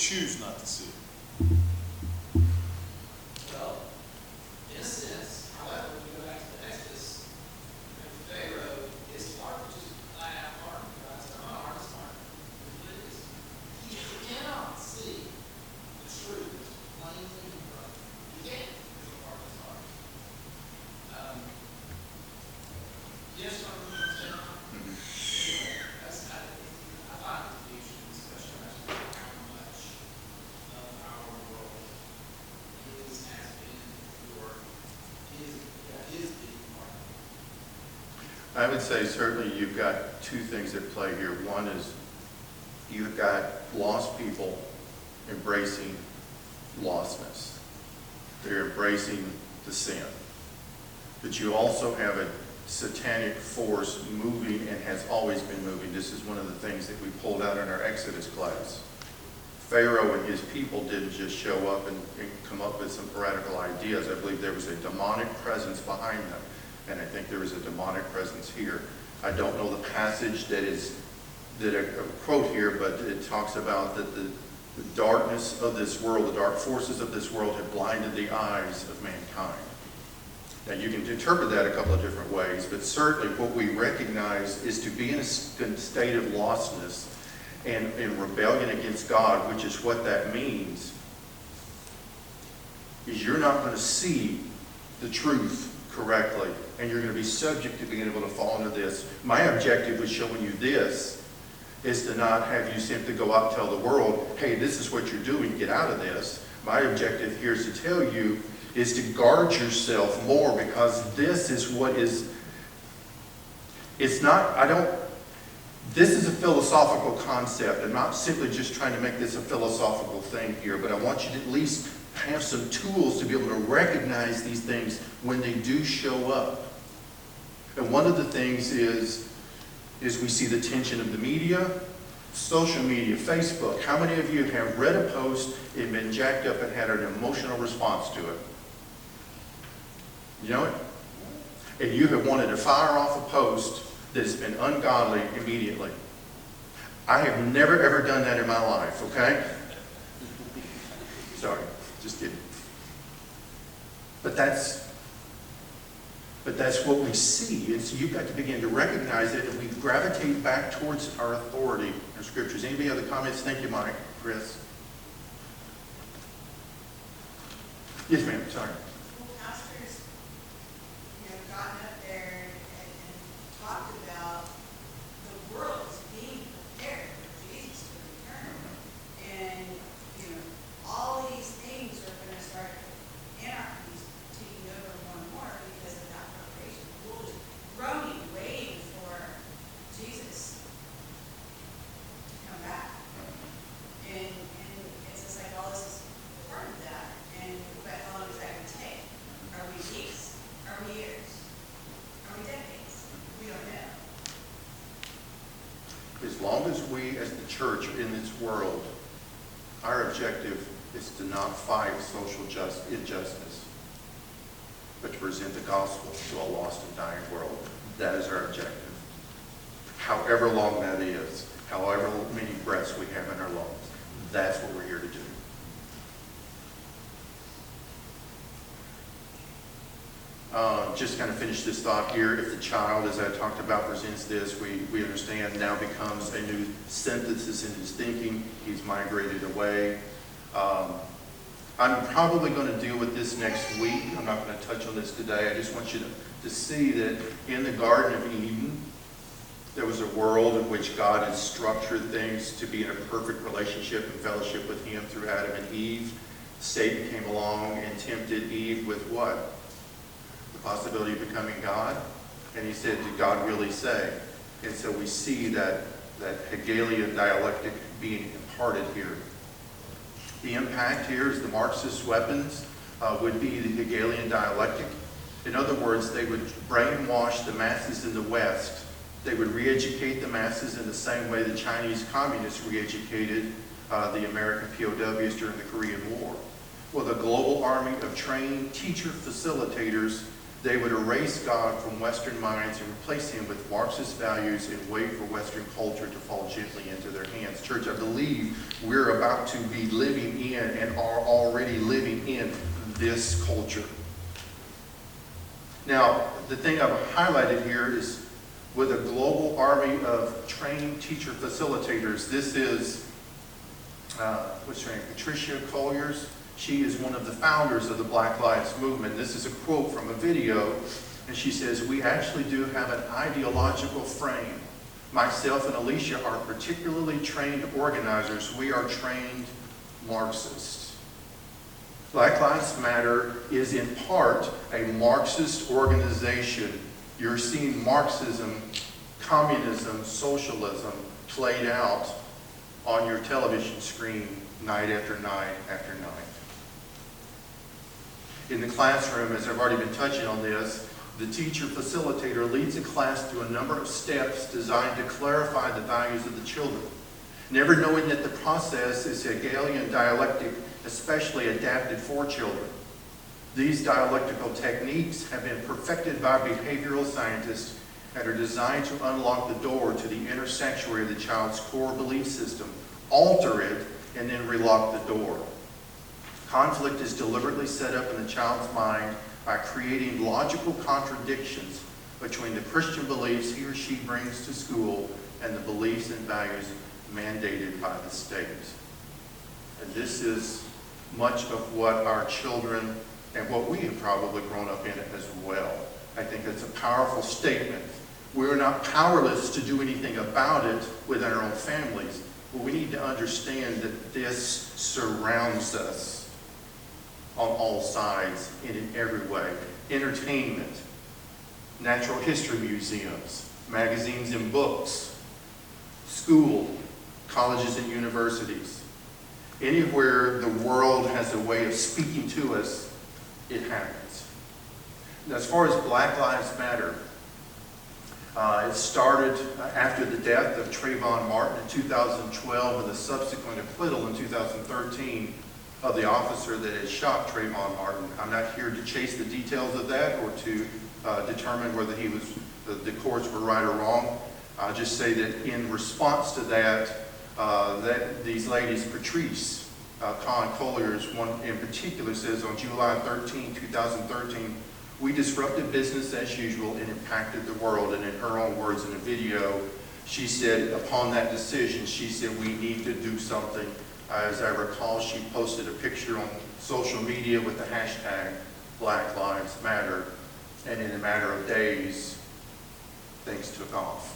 choose not to see. Well, in a sense, however, when you go back to the Exodus, Pharaoh is heart, which is flat out heart. God's heart is heart. He cannot see the truth plainly in front of him. He can't because the heart is heart. Yes, I'm going to say, anyway, that's I thought it was a huge discussion about how much of our world is has been or is being part of. I would say certainly you've got two things at play here. One is you've got lost people embracing lostness. They're embracing the sin. But you also have a satanic force moving and has always been moving. This is one of the things that we pulled out in our Exodus class. Pharaoh and his people didn't just show up and come up with some heretical ideas. I believe there was a demonic presence behind them. And I think there is a demonic presence here. I don't know the passage that I quote here, but it talks about that the darkness of this world, the dark forces of this world have blinded the eyes of mankind. Now you can interpret that a couple of different ways, but certainly what we recognize is to be in a state of lostness and in rebellion against God, which is what that means, is you're not going to see the truth correctly, and you're going to be subject to being able to fall into this. My objective with showing you this is to not have you simply go out and tell the world, hey, this is what you're doing, get out of this. My objective here is to tell you is to guard yourself more, because this is what is, it's not, this is a philosophical concept. I'm not simply just trying to make this a philosophical thing here, but I want you to at least have some tools to be able to recognize these things when they do show up. And one of the things is we see the tension of the media, social media, Facebook. How many of you have read a post and been jacked up and had an emotional response to it? You know it? And you have wanted to fire off a post that's been ungodly immediately. I have never ever done that in my life, okay? Sorry, just kidding. But that's what we see. And so you've got to begin to recognize it, and we gravitate back towards our authority in scriptures. Anybody other comments? Thank you, Mike. Chris? Yes, ma'am. Sorry. Well, pastors, gotten up there and talked about the world as being prepared for Jesus to return. And, all these things are going to start, anarchies taking over more and more because of that preparation. The world is groaning, waiting for Jesus to come back. And it's just like all this is part of that. But how long is that going to take? Are we weeks? Are we years? Are we decades? We don't know. As long as we as the church are in this world, our objective is to not fight social injustice, but to present the gospel to a lost and dying world. That is our objective. However long that is, however many breaths we have in our lungs, that's what we're here to do. Just kind of finish this thought here. If the child, as I talked about, presents this, we understand now becomes a new synthesis in his thinking. He's migrated away. I'm probably going to deal with this next week. I'm not going to touch on this today. I just want you to see that in the Garden of Eden, there was a world in which God had structured things to be in a perfect relationship and fellowship with him through Adam and Eve. Satan came along and tempted Eve with what? The possibility of becoming God. And he said, did God really say? And so we see that Hegelian dialectic being imparted here. The impact here is the Marxist weapons would be the Hegelian dialectic. In other words, they would brainwash the masses in the West. They would re-educate the masses in the same way the Chinese communists re-educated the American POWs during the Korean War. Well, the global army of trained teacher facilitators They would erase God from Western minds and replace him with Marxist values and wait for Western culture to fall gently into their hands. Church, I believe we're about to be living in and are already living in this culture. Now, the thing I've highlighted here is with a global army of trained teacher facilitators. This is, what's her name, Patricia Colliers. She is one of the founders of the Black Lives Movement. This is a quote from a video, and she says, "We actually do have an ideological frame. Myself and Alicia are particularly trained organizers. We are trained Marxists." Black Lives Matter is in part a Marxist organization. You're seeing Marxism, communism, socialism played out on your television screen night after night after night. In the classroom, as I've already been touching on this, the teacher facilitator leads the class through a number of steps designed to clarify the values of the children, never knowing that the process is Hegelian dialectic, especially adapted for children. These dialectical techniques have been perfected by behavioral scientists and are designed to unlock the door to the inner sanctuary of the child's core belief system, alter it, and then relock the door. Conflict is deliberately set up in the child's mind by creating logical contradictions between the Christian beliefs he or she brings to school and the beliefs and values mandated by the state. And this is much of what our children and what we have probably grown up in as well. I think it's a powerful statement. We're not powerless to do anything about it within our own families, but we need to understand that this surrounds us on all sides and in every way. Entertainment, natural history museums, magazines and books, school, colleges and universities. Anywhere the world has a way of speaking to us, it happens. Now, as far as Black Lives Matter, it started after the death of Trayvon Martin in 2012 and the subsequent acquittal in 2013 of the officer that had shot Trayvon Martin. I'm not here to chase the details of that or to determine whether the courts were right or wrong. I'll just say that in response to that, these ladies, Patrice Colliers, one in particular, says on July 13, 2013, "We disrupted business as usual and impacted the world." And in her own words in a video, she said, upon that decision, she said, "We need to do something." As I recall, she posted a picture on social media with the hashtag Black Lives Matter, and in a matter of days, things took off.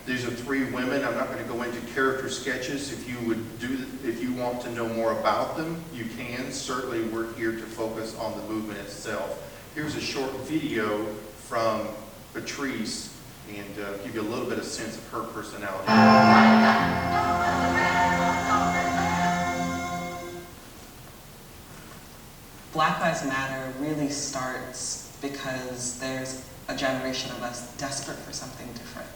These are three women. I'm not going to go into character sketches. If you want to know more about them, you can. Certainly, we're here to focus on the movement itself. Here's a short video from Patrice and give you a little bit of sense of her personality. Black Lives Matter really starts because there's a generation of us desperate for something different.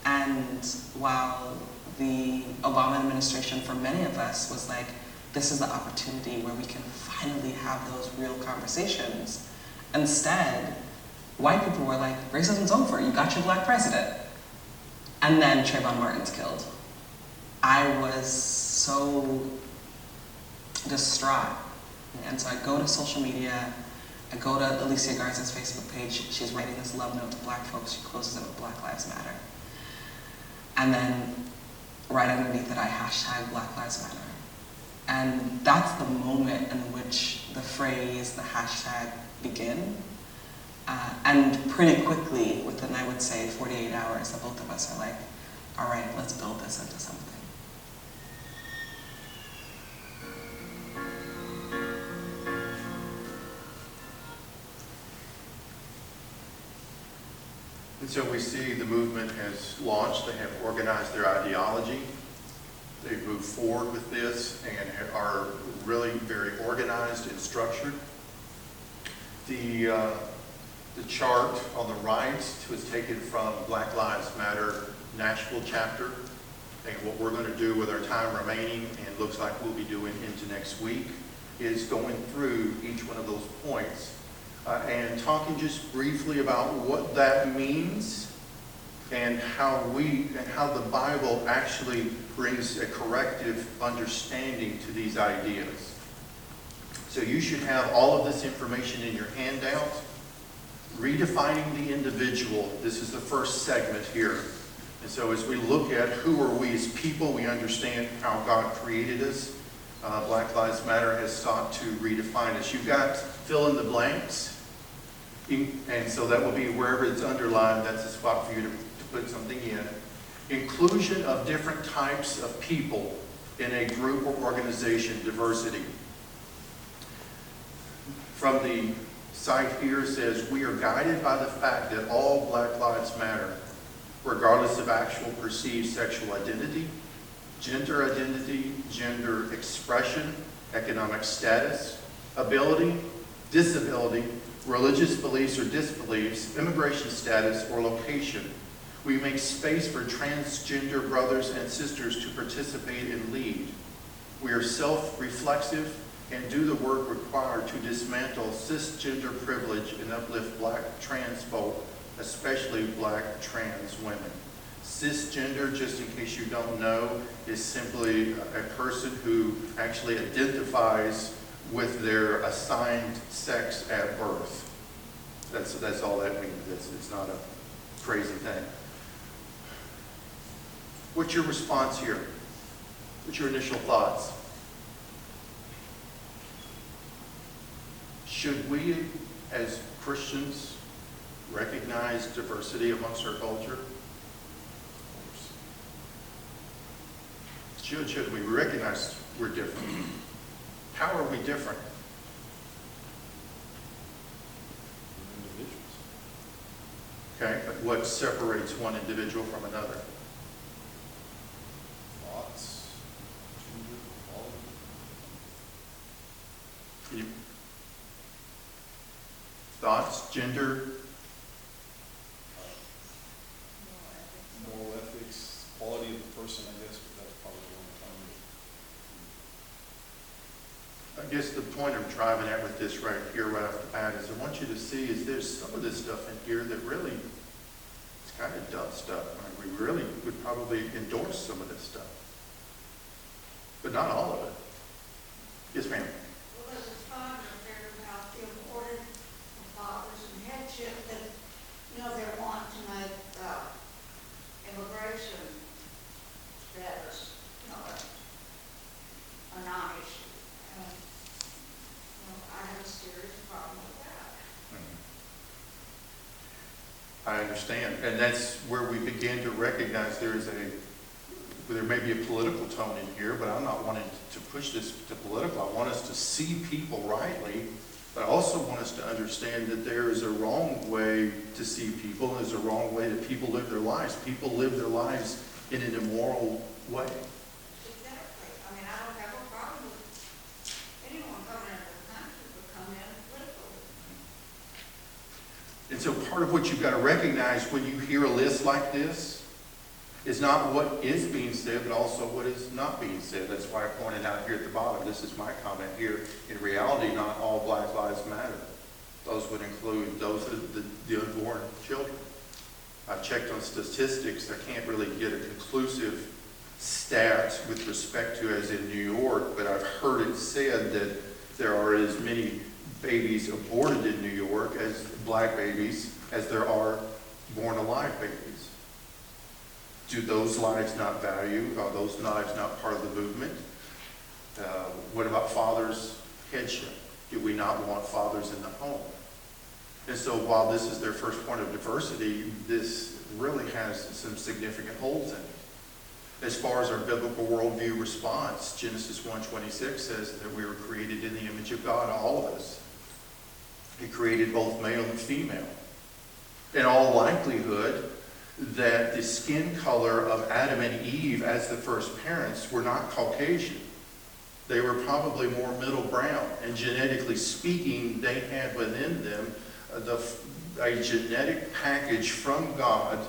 And while the Obama administration, for many of us, was like, this is the opportunity where we can finally have those real conversations, instead, white people were like, racism's over, you got your black president. And then Trayvon Martin's killed. I was so distraught. And so I go to social media, I go to Alicia Garza's Facebook page, she's writing this love note to black folks, she closes it with Black Lives Matter. And then right underneath it, I hashtag Black Lives Matter. And that's the moment in which the phrase, the hashtag begin. And pretty quickly, within, I would say, 48 hours, the both of us are like, all right, let's build this into something. And so we see the movement has launched. They have organized their ideology. They've moved forward with this and are really very organized and structured. The chart on the right was taken from Black Lives Matter Nashville chapter, and what we're going to do with our time remaining, and looks like we'll be doing into next week. is going through each one of those points and talking just briefly about what that means and how the Bible actually brings a corrective understanding to these ideas. So you should have all of this information in your handout. Redefining the individual. This is the first segment here. And so as we look at who are we as people, we understand how God created us. Black Lives Matter has sought to redefine us. You've got fill in the blanks. And so that will be wherever it's underlined, that's a spot for you to put something in. Inclusion of different types of people in a group or organization, diversity. From the site here says, we are guided by the fact that all Black Lives Matter, regardless of actual perceived sexual identity, gender expression, economic status, ability, disability, religious beliefs or disbeliefs, immigration status, or location. We make space for transgender brothers and sisters to participate and lead. We are self-reflexive and do the work required to dismantle cisgender privilege and uplift Black trans folk, especially Black trans women. Cisgender, just in case you don't know, is simply a person who actually identifies with their assigned sex at birth. That's all that means. It's not a crazy thing. What's your response here? What's your initial thoughts? Should we, as Christians, recognize diversity amongst our culture? Should we recognize we're different? How are we different? Individuals. Okay, but what separates one individual from another? Thoughts, gender, quality. Thoughts, gender, Moral ethics, quality of the person, I guess, but that's probably one time. I guess the point I'm driving at with this right here, right off the bat, is I want you to see is there's some of this stuff in here that really, it's kind of dumb stuff. I mean, we really would probably endorse some of this stuff, but not all of it. Yes, ma'am. Well, there's a song up there about the importance of fathers and headship that, they want to make immigration status, a non-issue. And, I have a serious problem with that. I understand, and that's where we begin to recognize there may be a political tone in here, but I'm not wanting to push this to political. I want us to see people rightly, but I also want us to understand that there is a wrong way to see people. There's a wrong way that people live their lives. People live their lives in an immoral way. Exactly. I don't have a problem with anyone coming into the country, but come in politically. And so part of what you've got to recognize when you hear a list like this is not what is being said, but also what is not being said. That's why I pointed out here at the bottom, this is my comment here. In reality, not all Black Lives Matter. Those would include those the unborn children. I've checked on statistics. I can't really get a conclusive stat with respect to as in New York, but I've heard it said that there are as many babies aborted in New York as Black babies as there are born alive babies. Do those lives not value? Are those lives not part of the movement? What about fathers' headship? Do we not want fathers in the home? And so while this is their first point of diversity, this really has some significant holes in it. As far as our biblical worldview response, Genesis 1:26 says that we were created in the image of God, all of us. He created both male and female. In all likelihood, that the skin color of Adam and Eve as the first parents were not Caucasian. They were probably more middle brown, and genetically speaking, they had within them a genetic package from God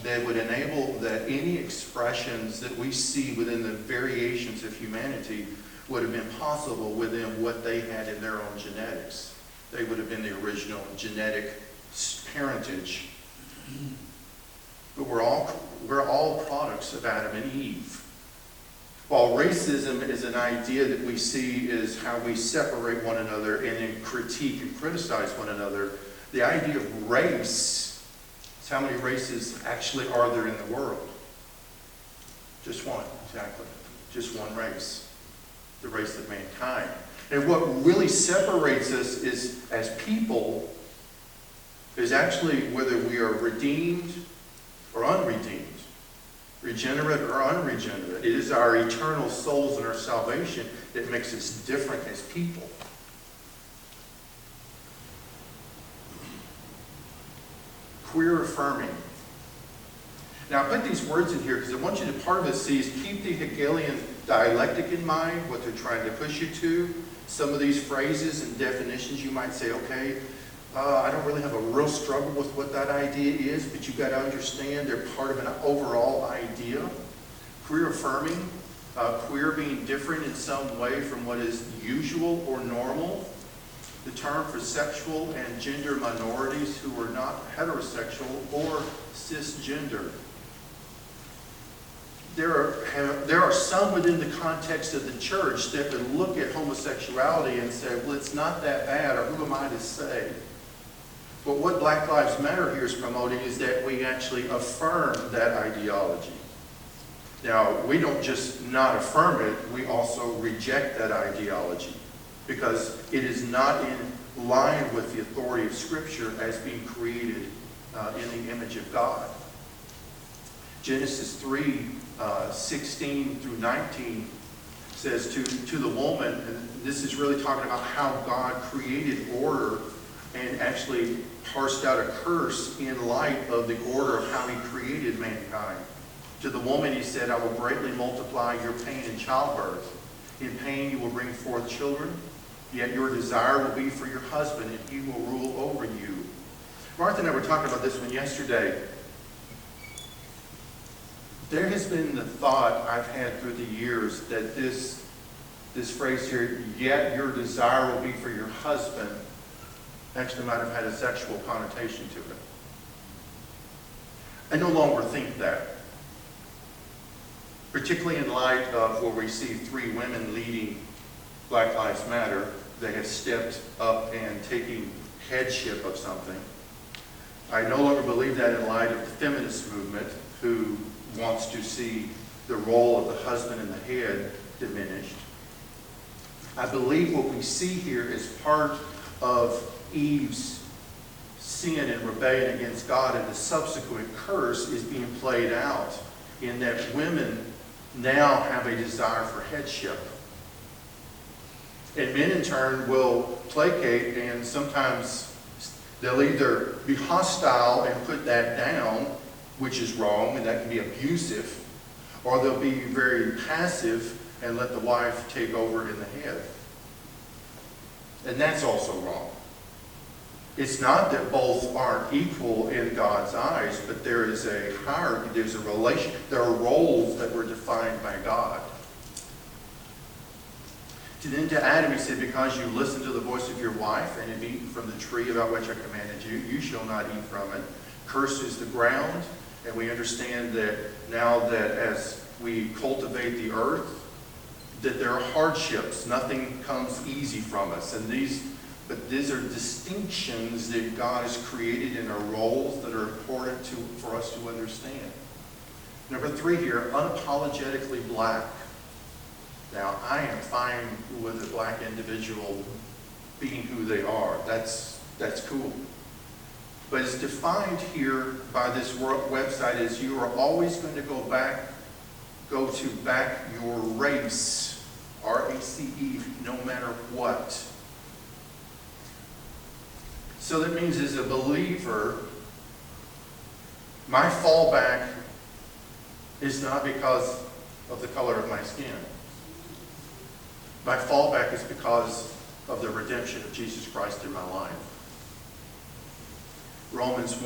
that would enable that any expressions that we see within the variations of humanity would have been possible within what they had in their own genetics. They would have been the original genetic parentage. But we're all products of Adam and Eve. While racism is an idea that we see is how we separate one another and then critique and criticize one another, the idea of race is how many races actually are there in the world. Just one, exactly. Just one race. The race of mankind. And what really separates us is, as people, is actually whether we are redeemed or unredeemed. Regenerate or unregenerate. It is our eternal souls and our salvation that makes us different as people. Queer affirming. Now I put these words in here because I want you to, part of it sees, keep the Hegelian dialectic in mind, what they're trying to push you to. Some of these phrases and definitions you might say, okay, I don't really have a real struggle with what that idea is, but you've got to understand they're part of an overall idea. Queer affirming, queer being different in some way from what is usual or normal. The term for sexual and gender minorities who are not heterosexual or cisgender. There are some within the context of the church that would look at homosexuality and say, well, it's not that bad, or who am I to say? But what Black Lives Matter here is promoting is that we actually affirm that ideology. Now, we don't just not affirm it, we also reject that ideology because it is not in line with the authority of Scripture as being created in the image of God. Genesis 3, 16 through 19 says to the woman, and this is really talking about how God created order and actually parsed out a curse in light of the order of how he created mankind. To the woman he said, I will greatly multiply your pain in childbirth. In pain you will bring forth children, yet your desire will be for your husband, and he will rule over you. Martha and I were talking about this one yesterday. There has been the thought I've had through the years that this phrase here, yet your desire will be for your husband, actually might have had a sexual connotation to it. I no longer think that. Particularly in light of where we see 3 women leading Black Lives Matter, they have stepped up and taking headship of something. I no longer believe that in light of the feminist movement, who wants to see the role of the husband and the head diminished. I believe what we see here is part of Eve's sin and rebellion against God, and the subsequent curse is being played out in that women now have a desire for headship. And men in turn will placate, and sometimes they'll either be hostile and put that down, which is wrong, and that can be abusive, or they'll be very passive and let the wife take over in the head. And that's also wrong. It's not that both aren't equal in God's eyes, but there is a hierarchy, there's a relation, there are roles that were defined by God. Then to Adam he said, because you listened to the voice of your wife and have eaten from the tree about which I commanded you, you shall not eat from it. Cursed is the ground, and we understand that now that as we cultivate the earth, that there are hardships. Nothing comes easy from us. But these are distinctions that God has created in our roles that are important for us to understand. Number 3 here, unapologetically black. Now, I am fine with a black individual being who they are. That's cool. But it's defined here by this website as you are always going to go to back your race, R-A-C-E, no matter what. So that means as a believer, my fallback is not because of the color of my skin. My fallback is because of the redemption of Jesus Christ in my life. Romans